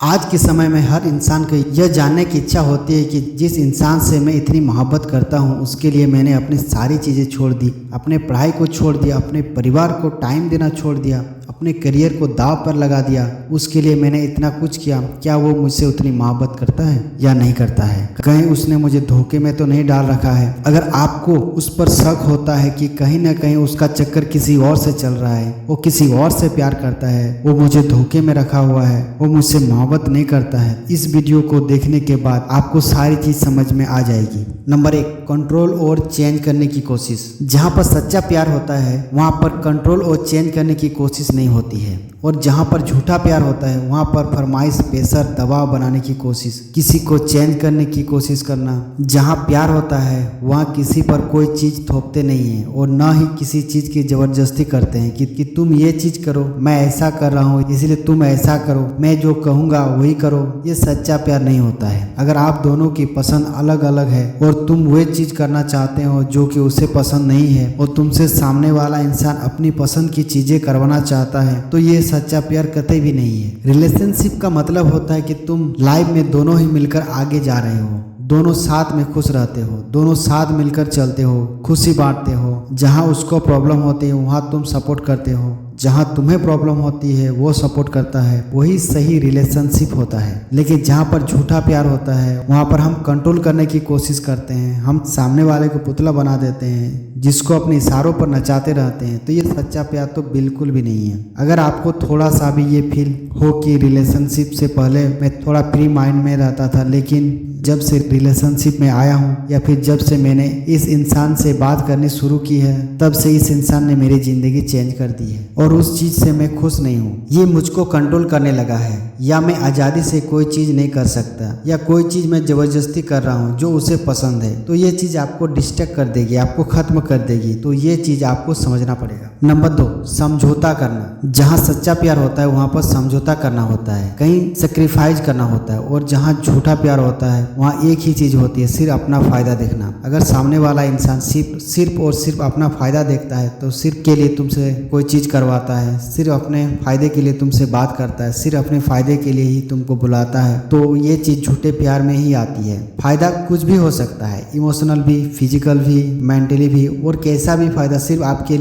आज के समय में हर इंसान को यह जानने की इच्छा होती है कि जिस इंसान से मैं इतनी मोहब्बत करता हूं उसके लिए मैंने अपनी सारी चीज़ें छोड़ दी, अपने पढ़ाई को छोड़ दिया, अपने परिवार को टाइम देना छोड़ दिया, अपने करियर को दांव पर लगा दिया। उसके लिए मैंने इतना कुछ किया, क्या वो मुझसे उतनी मोहब्बत करता है या नहीं करता है? कहीं उसने मुझे धोखे में तो नहीं डाल रखा है? अगर आपको उस पर शक होता है कि कहीं ना कहीं उसका चक्कर किसी और से चल रहा है, वो किसी और से प्यार करता है, वो मुझे धोखे में रखा हुआ है, वो मुझसे मोहब्बत नहीं करता है, इस वीडियो को देखने के बाद आपको सारी चीज समझ में आ जाएगी। नंबर 1, कंट्रोल और चेंज करने की कोशिश। जहाँ पर सच्चा प्यार होता है वहाँ पर कंट्रोल और चेंज करने की कोशिश नहीं होती है, और जहाँ पर झूठा प्यार होता है वहाँ पर फरमाइश, प्रेशर, दबाव बनाने की कोशिश, किसी को चेंज करने की कोशिश करना। जहाँ प्यार होता है वहाँ किसी पर कोई चीज़ थोपते नहीं है और ना ही किसी चीज़ की ज़बरदस्ती करते हैं कि तुम ये चीज़ करो, मैं ऐसा कर रहा हूँ इसलिए तुम ऐसा करो, मैं जो कहूँगा वही करो। ये सच्चा प्यार नहीं होता है। अगर आप दोनों की पसंद अलग अलग है और तुम वही चीज़ करना चाहते हो जो कि उसे पसंद नहीं है और तुमसे सामने वाला इंसान अपनी पसंद की चीज़ें करवाना चाहता है, तो ये सच्चा प्यार कतई भी नहीं है। रिलेशनशिप का मतलब होता है कि तुम लाइफ में दोनों ही मिलकर आगे जा रहे हो, दोनों साथ में खुश रहते हो, दोनों साथ मिलकर चलते हो, खुशी बांटते हो। जहाँ उसको प्रॉब्लम होती है वहाँ तुम सपोर्ट करते हो, जहाँ तुम्हें प्रॉब्लम होती है वो सपोर्ट करता है, वही सही रिलेशनशिप होता है। लेकिन जहाँ पर झूठा प्यार होता है वहाँ पर हम कंट्रोल करने की कोशिश करते हैं, हम सामने वाले को पुतला बना देते हैं, जिसको अपने इशारों पर नचाते रहते हैं। तो ये सच्चा प्यार तो बिल्कुल भी नहीं है। अगर आपको थोड़ा सा भी ये फील हो कि रिलेशनशिप से पहले मैं थोड़ा फ्री माइंड में रहता था, लेकिन जब से रिलेशनशिप में आया हूँ या फिर जब से मैंने इस इंसान से बात करनी शुरू की है, तब से इस इंसान ने मेरी ज़िंदगी चेंज कर दी है और उस चीज़ से मैं खुश नहीं हूँ। ये मुझको कंट्रोल करने लगा है, या मैं आज़ादी से कोई चीज़ नहीं कर सकता, या कोई चीज़ मैं ज़बरदस्ती कर रहा हूँ जो उसे पसंद है, तो ये चीज़ आपको डिस्ट्रैक्ट कर देगी, आपको ख़त्म कर देगी। तो ये चीज़ आपको समझना पड़ेगा। नंबर 2, समझौता करना। जहाँ सच्चा प्यार होता है वहाँ पर समझौता करना होता है, कहीं सेक्रीफाइस करना होता है, और जहाँ झूठा प्यार होता है वहाँ एक ही चीज़ होती है, सिर्फ अपना फ़ायदा देखना। अगर सामने वाला इंसान सिर्फ और सिर्फ अपना फ़ायदा देखता है तो सिर्फ के लिए तुमसे कोई चीज़ करवाता है, सिर्फ अपने फ़ायदे के लिए तुमसे बात करता है, सिर्फ अपने फ़ायदे के लिए ही तुमको बुलाता है, तो ये चीज़ झूठे प्यार में ही आती है। फ़ायदा कुछ भी हो सकता है, इमोशनल भी, फिजिकल भी, मेंटली भी, और कैसा भी फ़ायदा सिर्फ आपके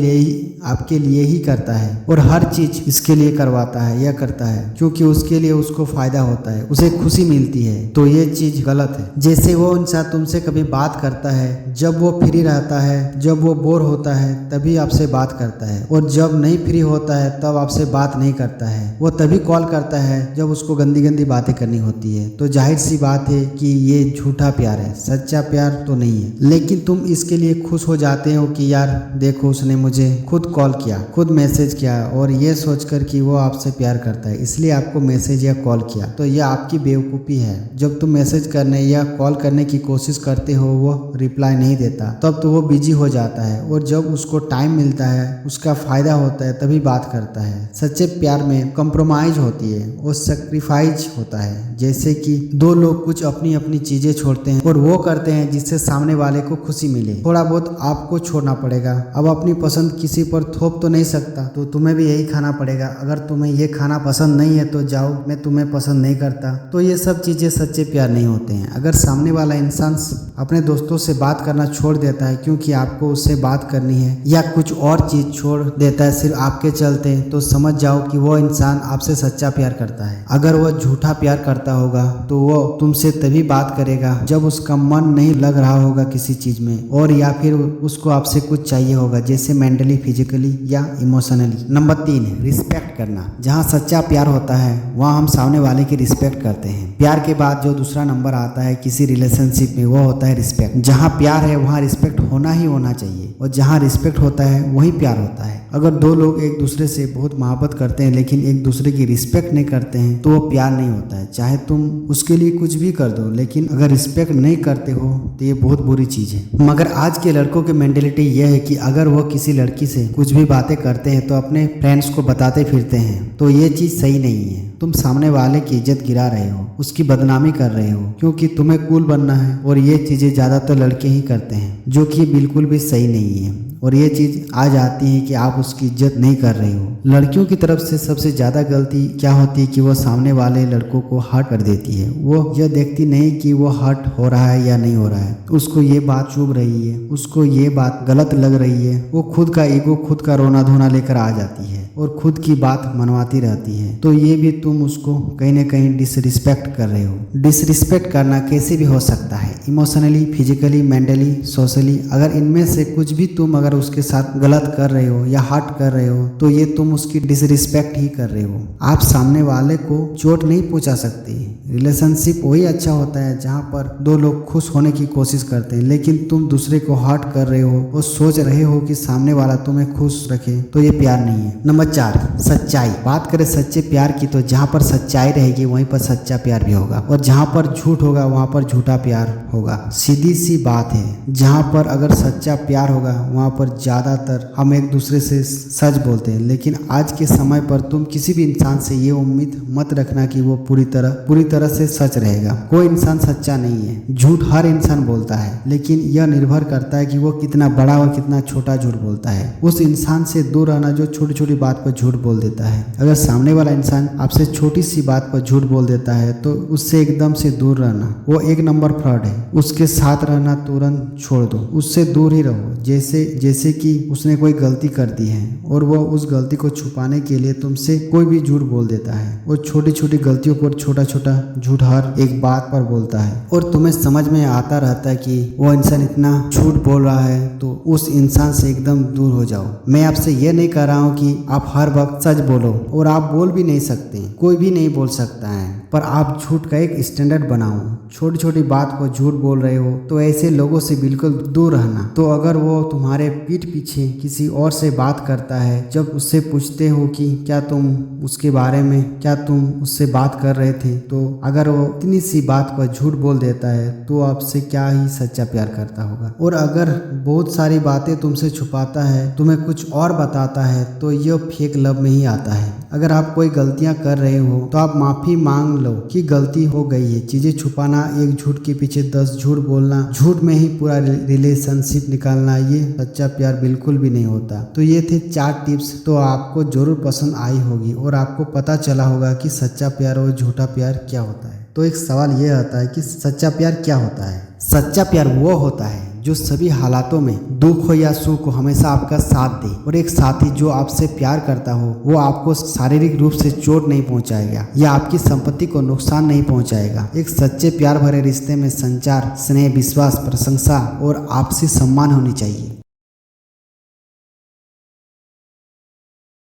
लिए ही करता है, और हर चीज़ इसके लिए करवाता है या करता है क्योंकि उसके लिए उसको फ़ायदा होता है, उसे खुशी मिलती है। तो ये चीज़ गलत है। जैसे वो इंसान तुमसे कभी बात करता है जब वो फ्री रहता है, जब वो बोर होता है तभी आपसे बात करता है, और जब नहीं फ्री होता है तब आपसे बात नहीं करता है। वो तभी कॉल करता है जब उसको गंदी गंदी बातें करनी होती है। तो जाहिर सी बात है कि ये झूठा प्यार है, सच्चा प्यार तो नहीं है। लेकिन तुम इसके लिए खुश हो जाते हो कि यार देखो उसने मुझे खुद कॉल किया, खुद मैसेज किया, और ये सोचकर कि वो आपसे प्यार करता है इसलिए आपको मैसेज या कॉल किया। तो यह आपकी बेवकूफ़ी है। जब तुम मैसेज करने या कॉल करने की कोशिश करते हो वो रिप्लाई नहीं देता, तब तो वो बिजी हो जाता है, और जब उसको टाइम मिलता है, उसका फायदा होता है, तभी बात करता है। सच्चे प्यार में कंप्रोमाइज होती है और सेक्रीफाइस होता है। जैसे कि दो लोग कुछ अपनी अपनी चीजें छोड़ते हैं और वो करते हैं जिससे सामने वाले को खुशी मिले। थोड़ा बहुत आपको छोड़ना पड़ेगा। अब अपनी पसंद किसी पर थोप तो नहीं सकता, तो तुम्हें भी यही खाना पड़ेगा। अगर तुम्हें ये खाना पसंद नहीं है तो जाओ, मैं तुम्हें पसंद नहीं करता। तो ये सब चीजें सच्चे प्यार नहीं होते हैं। अगर सामने वाला इंसान अपने दोस्तों से बात करना छोड़ देता है क्योंकि आपको उससे बात करनी है, या कुछ और चीज छोड़ देता है सिर्फ आपके चलते, तो समझ जाओ कि वो इंसान आपसे सच्चा प्यार करता है। अगर वो झूठा प्यार करता होगा तो वो तुमसे तभी बात करेगा जब उसका मन नहीं लग रहा होगा किसी चीज में, और या फिर उसको आपसे कुछ चाहिए होगा, जैसे मेंटली, फिजिकली या इमोशनली। नंबर 3, रिस्पेक्ट करना। जहाँ सच्चा प्यार होता है वहाँ हम सामने वाले की रिस्पेक्ट करते हैं। प्यार के बाद जो दूसरा नंबर आता है किसी रिलेशनशिप में वो होता है रिस्पेक्ट। जहाँ प्यार है वहाँ रिस्पेक्ट होना ही होना चाहिए, और जहाँ रिस्पेक्ट होता है वही प्यार होता है। अगर दो लोग एक दूसरे से बहुत मोहब्बत करते हैं लेकिन एक दूसरे की रिस्पेक्ट नहीं करते हैं तो वो प्यार नहीं होता है। चाहे तुम उसके लिए कुछ भी कर दो, लेकिन अगर रिस्पेक्ट नहीं करते हो तो ये बहुत बुरी चीज़ है। मगर आज के लड़कों की मेंटेलिटी यह है कि अगर वो किसी लड़की से कुछ भी बातें करते हैं तो अपने फ्रेंड्स को बताते फिरते हैं, तो ये चीज़ सही नहीं है। तुम सामने वाले की इज्जत गिरा रहे हो, उसकी बदनामी कर रहे हो, क्योंकि तुम्हें कूल बनना है। और ये चीजें ज्यादातर लड़के ही करते हैं, जो कि बिल्कुल भी सही नहीं है। और ये चीज आ जाती है कि आप उसकी इज्जत नहीं कर रहे हो। लड़कियों की तरफ से सबसे ज्यादा गलती क्या होती है कि वो सामने वाले लड़कों को हर्ट कर देती है। वो यह देखती नहीं कि वो हर्ट हो रहा है या नहीं हो रहा है, उसको ये बात चुभ रही है, उसको ये बात गलत लग रही है। वो खुद का ईगो, खुद का रोना धोना लेकर आ जाती है और खुद की बात मनवाती रहती है। तो ये भी तुम उसको कहीं ना कहीं डिसरिस्पेक्ट कर रहे हो। डिसरिस्पेक्ट करना कैसे भी हो सकता है, इमोशनली, फिजिकली, मेंटली, सोशली। अगर इनमें से कुछ भी तुम अगर उसके साथ गलत कर रहे हो या हर्ट कर रहे हो तो ये तुम उसकी डिसरिस्पेक्ट ही कर रहे हो। आप सामने वाले को चोट नहीं पहुंचा सकते। रिलेशनशिप वही अच्छा होता है जहाँ पर दो लोग खुश होने की कोशिश करते हैं, लेकिन तुम दूसरे को हर्ट कर रहे हो और सोच रहे हो कि सामने वाला तुम्हें खुश रखे, तो ये प्यार नहीं है। नंबर 4, सच्चाई। बात करें सच्चे प्यार की तो जहाँ पर सच्चाई रहेगी वहीं पर सच्चा प्यार भी होगा, और जहाँ पर झूठ होगा वहाँ पर झूठा प्यार होगा। सीधी सी बात है, जहाँ पर अगर सच्चा प्यार होगा वहाँ पर ज्यादातर हम एक दूसरे से सच बोलते हैं। लेकिन आज के समय पर तुम किसी भी इंसान से ये उम्मीद मत रखना कि वो पूरी तरह से सच रहेगा। कोई इंसान सच्चा नहीं है। झूठ हर इंसान बोलता है, लेकिन यह निर्भर करता है कि वो कितना बड़ा और कितना छोटा झूठ बोलता है। उस इंसान से दूर रहना जो छोटी छोटी बात पर झूठ बोल देता है। अगर सामने वाला इंसान आपसे छोटी सी बात पर झूठ बोल देता है तो उससे एकदम से दूर रहना, वो एक नंबर फ्रॉड है। उसके साथ रहना तुरंत छोड़ दो, उससे दूर ही रहो। जैसे कि उसने कोई गलती कर दी है और वो उस गलती को छुपाने के लिए तुमसे कोई भी झूठ बोल देता है। वो छोटी छोटी गलतियों पर छोटा छोटा झूठ हर एक बात पर बोलता है और तुम्हें समझ में आता रहता है कि वो इंसान इतना झूठ बोल रहा है, तो उस इंसान से एकदम दूर हो जाओ। मैं आपसे ये नहीं कह रहा हूँ कि आप हर वक्त सच बोलो, और आप बोल भी नहीं सकते, कोई भी नहीं बोल सकता है, पर आप झूठ का एक स्टैंडर्ड बनाओ। छोटी छोटी बात पर झूठ बोल रहे हो तो ऐसे लोगों से बिल्कुल दूर रहना। तो अगर वो तुम्हारे पीठ पीछे किसी और से बात करता है, जब उससे पूछते हो कि क्या तुम उसके बारे में, क्या तुम उससे बात कर रहे थे, तो अगर वो इतनी सी बात पर झूठ बोल देता है तो आपसे क्या ही सच्चा प्यार करता होगा। और अगर बहुत सारी बातें तुमसे छुपाता है, तुम्हें कुछ और बताता है, तो यह फेक लव में ही आता है। अगर आप कोई गलतियां कर रहे हो तो आप माफी मांग लो कि गलती हो गई है। चीजें छुपाना, एक झूठ के पीछे 10 झूठ बोलना, झूठ में ही पूरा रिलेशनशिप निकालना, ये सच्चा प्यार बिल्कुल भी नहीं होता। तो ये थे 4 टिप्स, तो आपको जरूर पसंद आई होगी और आपको पता चला होगा कि सच्चा प्यार और झूठा प्यार क्या होता है। तो एक सवाल ये आता है कि सच्चा प्यार क्या होता है। सच्चा प्यार वो होता है जो सभी हालातों में, दुख हो या सुख हो, हमेशा आपका साथ दे। और एक साथी जो आपसे प्यार करता हो वो आपको शारीरिक रूप से चोट नहीं पहुंचाएगा या आपकी संपत्ति को नुकसान नहीं पहुंचाएगा। एक सच्चे प्यार भरे रिश्ते में संचार, स्नेह, विश्वास, प्रशंसा और आपसी सम्मान होनी चाहिए।